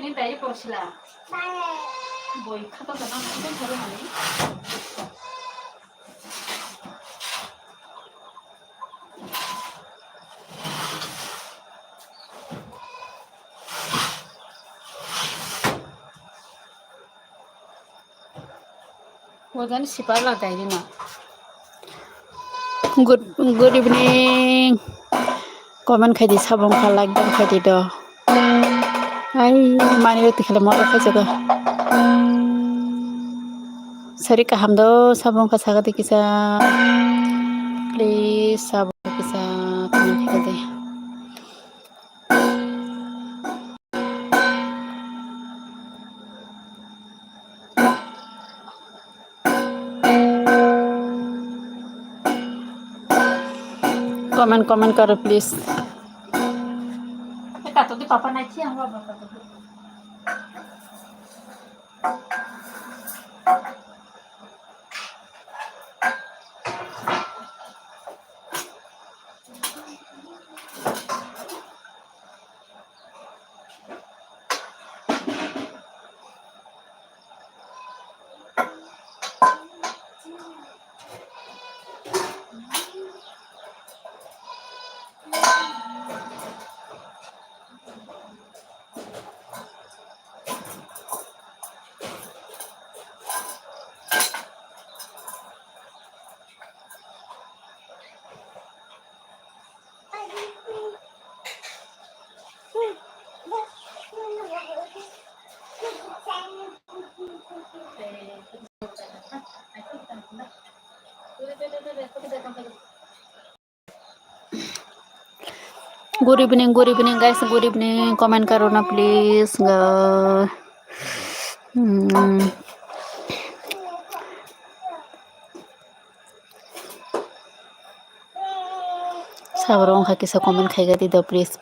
নিন্দাই পড়ছিলাম বই খাতা তো না ধরে মানে ওখানে সিপার লাগাই না good evening comment খাই দি সাবং খা লাইক দাম খাই দি দ ai mani roti khale mo khai jaga sari kaham do sabong ka saga dikisa please sabong kisa comment khai de comment karo please eta to di papa nai chi amba papa to good evening guys good evening comment karo na please sabrong ha kisa comment khai ga di do please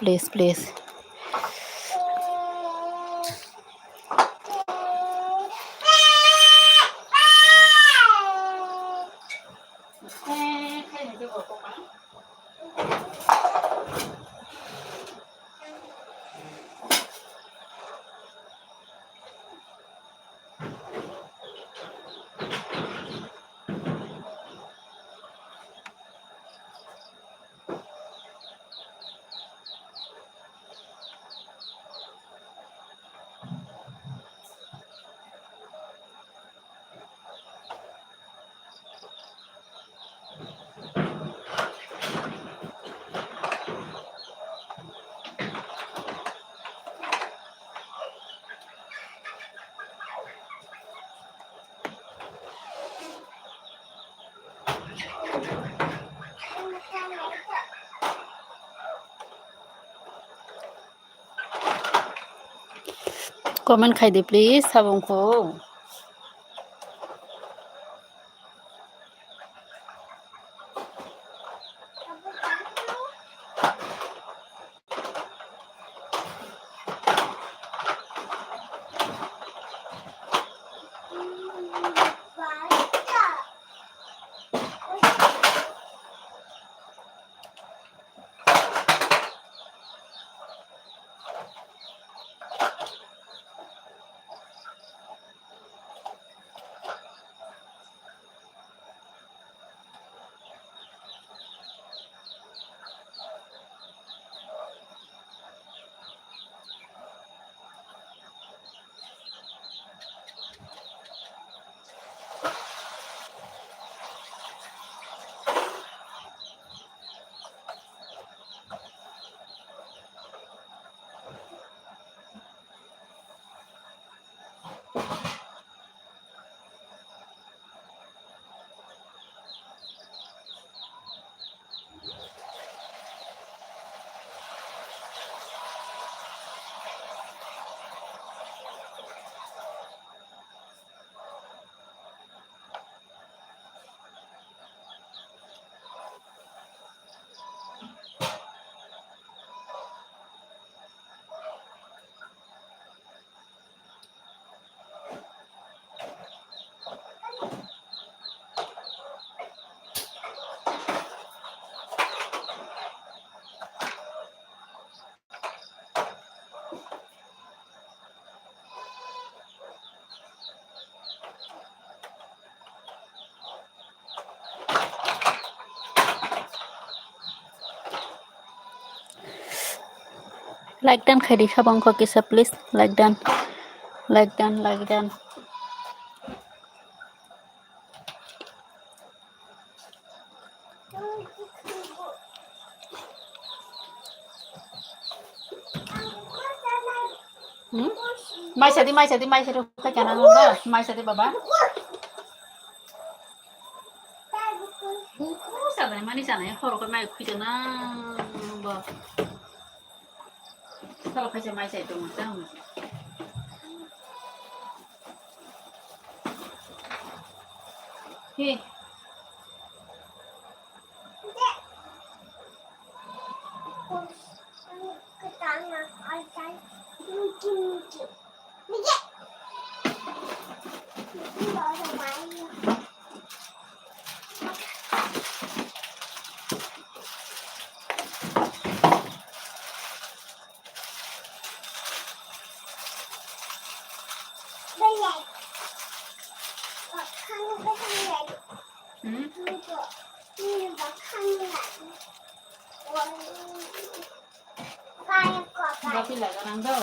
comment khai de please sabong ko Like dan khai di sabang ko kisa please. Like dan. Like dan. Like dan. Mai sadi khai kana nunda. Mai sadi baba. Sabai mani sana ya khoro ko mai khujana ba. Kalau khai mai sai to mata. He. Tapi lah kan anda.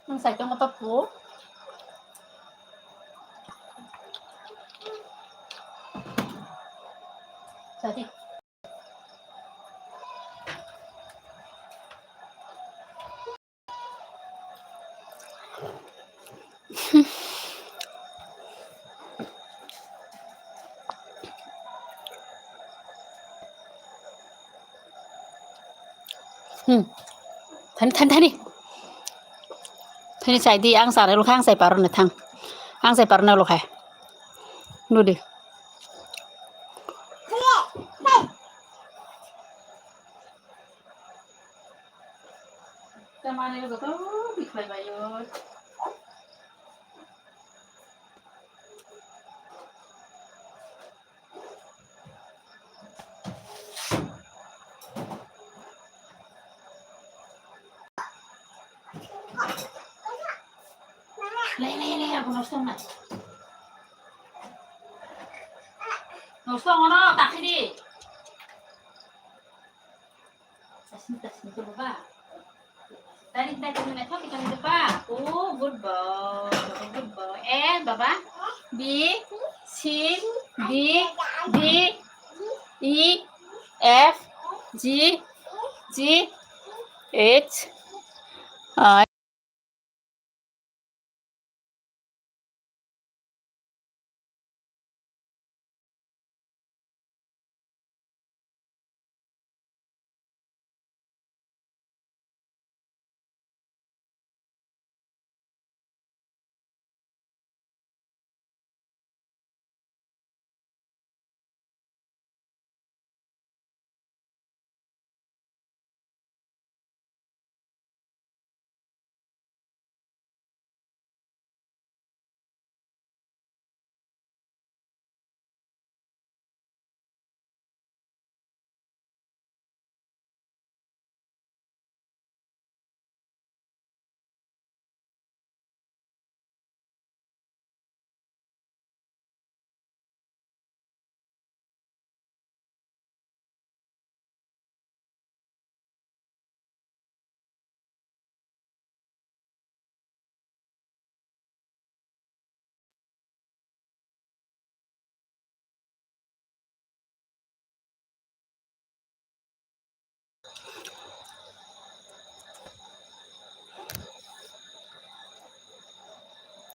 Nang sai to mata po. Jadi. Thani sai di ang sa lu khang sai paru na thang ang sai paru na lu khai nu di tamane lu to bikhai bayo Le, aku nusong na. Nusong ano, taksi di. Tas nito ba? Tarik na ito, kita nito pa. Oh, good boy. Good boy. And, baba. B, C, D,